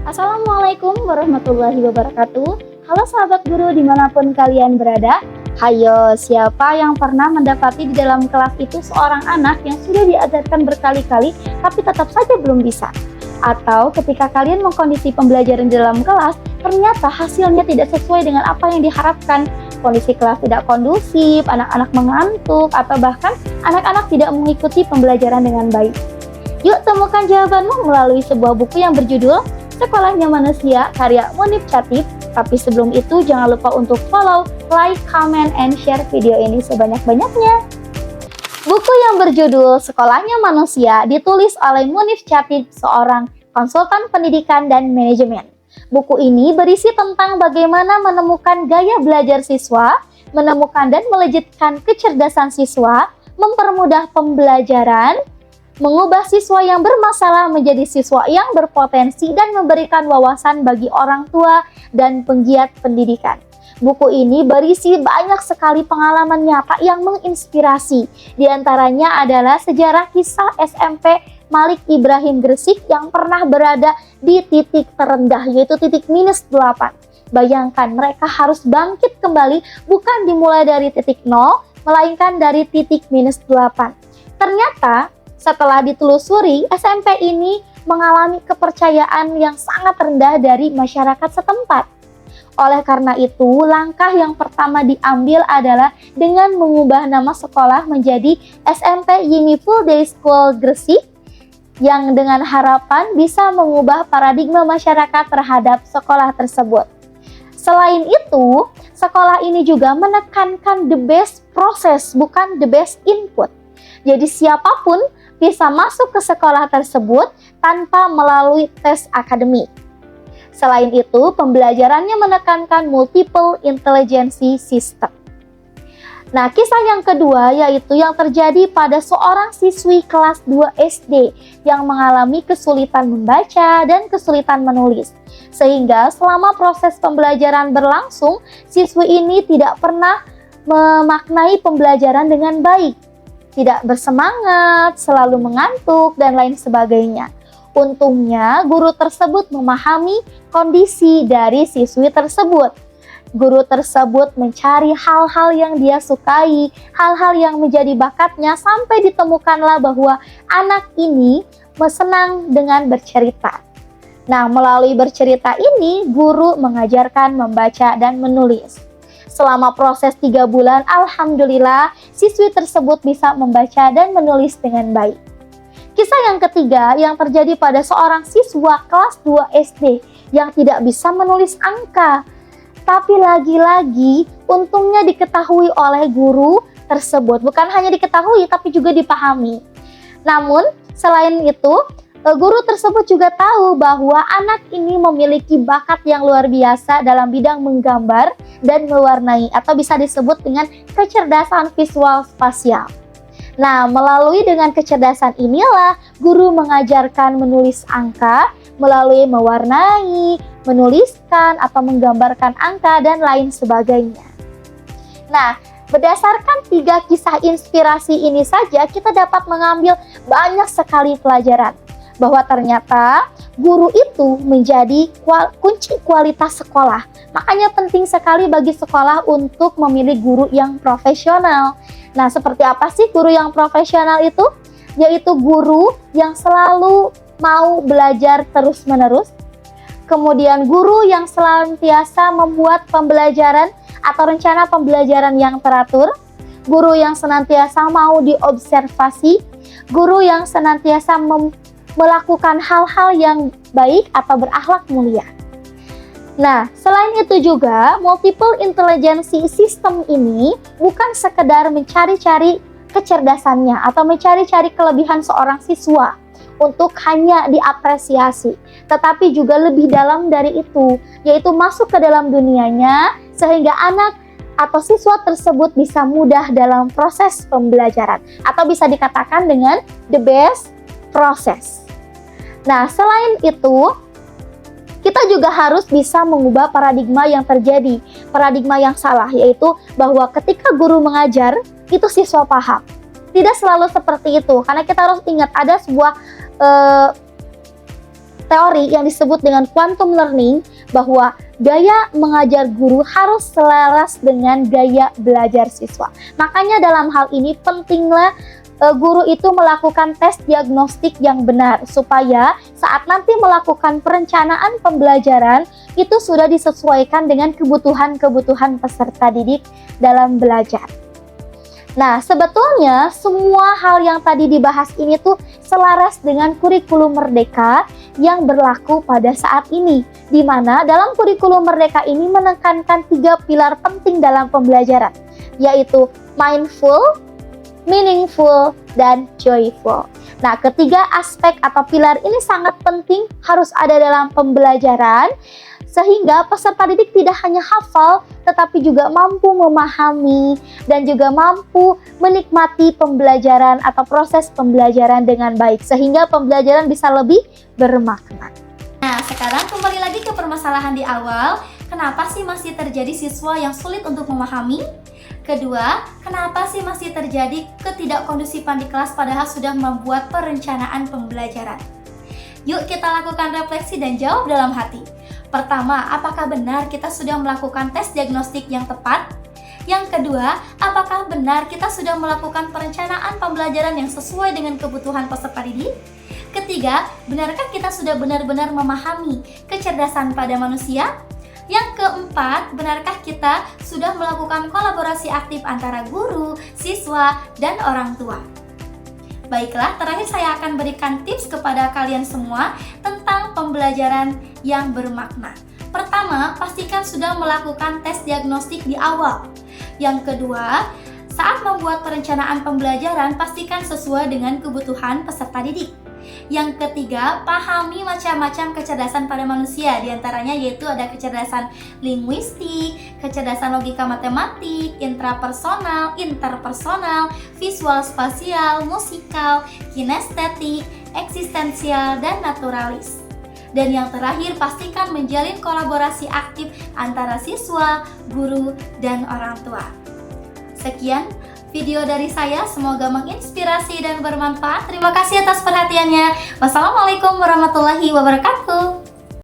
Assalamualaikum warahmatullahi wabarakatuh. Halo sahabat guru dimanapun kalian berada. Hayo, siapa yang pernah mendapati di dalam kelas itu seorang anak yang sudah diajarkan berkali-kali tapi tetap saja belum bisa? Atau ketika kalian mengkondisi pembelajaran di dalam kelas, ternyata hasilnya tidak sesuai dengan apa yang diharapkan. Kondisi kelas tidak kondusif, anak-anak mengantuk, atau bahkan anak-anak tidak mengikuti pembelajaran dengan baik. Yuk temukan jawabanmu melalui sebuah buku yang berjudul Sekolahnya Manusia karya Munif Chatib. Tapi sebelum itu jangan lupa untuk follow, like, comment, and share video ini sebanyak-banyaknya. Buku yang berjudul Sekolahnya Manusia ditulis oleh Munif Chatib, seorang konsultan pendidikan dan manajemen. Buku ini berisi tentang bagaimana menemukan gaya belajar siswa, menemukan dan melejitkan kecerdasan siswa, mempermudah pembelajaran, mengubah siswa yang bermasalah menjadi siswa yang berpotensi, dan memberikan wawasan bagi orang tua dan penggiat pendidikan. Buku ini berisi banyak sekali pengalaman nyata yang menginspirasi. Di antaranya adalah sejarah kisah SMP Malik Ibrahim Gresik yang pernah berada di titik terendah, yaitu titik -8. Bayangkan mereka harus bangkit kembali, bukan dimulai dari titik 0, melainkan dari titik -8. Ternyata setelah ditelusuri, SMP ini mengalami kepercayaan yang sangat rendah dari masyarakat setempat. Oleh karena itu, langkah yang pertama diambil adalah dengan mengubah nama sekolah menjadi SMP Yimi Full Day School Gresik, yang dengan harapan bisa mengubah paradigma masyarakat terhadap sekolah tersebut. Selain itu, sekolah ini juga menekankan the best process, bukan the best input. Jadi siapapun bisa masuk ke sekolah tersebut tanpa melalui tes akademik. Selain itu, pembelajarannya menekankan multiple intelligence system. Nah, kisah yang kedua yaitu yang terjadi pada seorang siswi kelas 2 SD yang mengalami kesulitan membaca dan kesulitan menulis. Sehingga selama proses pembelajaran berlangsung, siswi ini tidak pernah memaknai pembelajaran dengan baik. Tidak bersemangat, selalu mengantuk, dan lain sebagainya. Untungnya, guru tersebut memahami kondisi dari siswi tersebut. Guru tersebut mencari hal-hal yang dia sukai, hal-hal yang menjadi bakatnya, sampai ditemukanlah bahwa anak ini senang dengan bercerita. Nah, melalui bercerita ini, guru mengajarkan membaca dan menulis. Selama proses 3 bulan, alhamdulillah, siswi tersebut bisa membaca dan menulis dengan baik. Kisah yang ketiga yang terjadi pada seorang siswa kelas 2 SD yang tidak bisa menulis angka. Tapi lagi-lagi, untungnya diketahui oleh guru tersebut. Bukan hanya diketahui, tapi juga dipahami. Namun, selain itu, guru tersebut juga tahu bahwa anak ini memiliki bakat yang luar biasa dalam bidang menggambar dan mewarnai, atau bisa disebut dengan kecerdasan visual spasial. Nah, melalui dengan kecerdasan inilah guru mengajarkan menulis angka melalui mewarnai, menuliskan atau menggambarkan angka dan lain sebagainya. Nah, berdasarkan 3 kisah inspirasi ini saja kita dapat mengambil banyak sekali pelajaran. Bahwa ternyata guru itu menjadi kunci kualitas sekolah. Makanya penting sekali bagi sekolah untuk memilih guru yang profesional. Nah, seperti apa sih guru yang profesional itu? Yaitu guru yang selalu mau belajar terus-menerus. Kemudian guru yang senantiasa membuat pembelajaran atau rencana pembelajaran yang teratur. Guru yang senantiasa mau diobservasi. Guru yang senantiasa melakukan hal-hal yang baik atau berakhlak mulia. Nah, selain itu juga, multiple intelligence system ini bukan sekedar mencari-cari kecerdasannya atau mencari-cari kelebihan seorang siswa untuk hanya diapresiasi, tetapi juga lebih dalam dari itu, yaitu masuk ke dalam dunianya sehingga anak atau siswa tersebut bisa mudah dalam proses pembelajaran, atau bisa dikatakan dengan the best process. Nah, selain itu, kita juga harus bisa mengubah paradigma yang terjadi, paradigma yang salah, yaitu bahwa ketika guru mengajar, itu siswa paham. Tidak selalu seperti itu, karena kita harus ingat ada sebuah teori yang disebut dengan quantum learning bahwa gaya mengajar guru harus selaras dengan gaya belajar siswa. Makanya dalam hal ini pentinglah guru itu melakukan tes diagnostik yang benar supaya saat nanti melakukan perencanaan pembelajaran itu sudah disesuaikan dengan kebutuhan-kebutuhan peserta didik dalam belajar. Nah, sebetulnya semua hal yang tadi dibahas ini tuh selaras dengan kurikulum merdeka yang berlaku pada saat ini, di mana dalam kurikulum merdeka ini menekankan 3 pilar penting dalam pembelajaran, yaitu mindful, meaningful, dan joyful. Nah, ketiga aspek atau pilar ini sangat penting harus ada dalam pembelajaran sehingga peserta didik tidak hanya hafal tetapi juga mampu memahami dan juga mampu menikmati pembelajaran atau proses pembelajaran dengan baik sehingga pembelajaran bisa lebih bermakna. Nah, sekarang kembali lagi ke permasalahan di awal. Kenapa sih masih terjadi siswa yang sulit untuk memahami? Kedua, kenapa sih masih terjadi ketidakkondusifan di kelas padahal sudah membuat perencanaan pembelajaran? Yuk kita lakukan refleksi dan jawab dalam hati. Pertama, apakah benar kita sudah melakukan tes diagnostik yang tepat? Yang kedua, apakah benar kita sudah melakukan perencanaan pembelajaran yang sesuai dengan kebutuhan peserta didik? Ketiga, benarkah kita sudah benar-benar memahami kecerdasan pada manusia? Yang keempat, benarkah kita sudah melakukan kolaborasi aktif antara guru, siswa, dan orang tua? Baiklah, terakhir saya akan berikan tips kepada kalian semua tentang pembelajaran yang bermakna. Pertama, pastikan sudah melakukan tes diagnostik di awal. Yang kedua, saat membuat perencanaan pembelajaran, pastikan sesuai dengan kebutuhan peserta didik. Yang ketiga, pahami macam-macam kecerdasan pada manusia, diantaranya yaitu ada kecerdasan linguistik, kecerdasan logika matematik, intrapersonal, interpersonal, visual spasial, musikal, kinestetik, eksistensial, dan naturalis. Dan yang terakhir, pastikan menjalin kolaborasi aktif antara siswa, guru, dan orang tua. Sekian video dari saya, semoga menginspirasi dan bermanfaat. Terima kasih atas perhatiannya. Wassalamualaikum warahmatullahi wabarakatuh.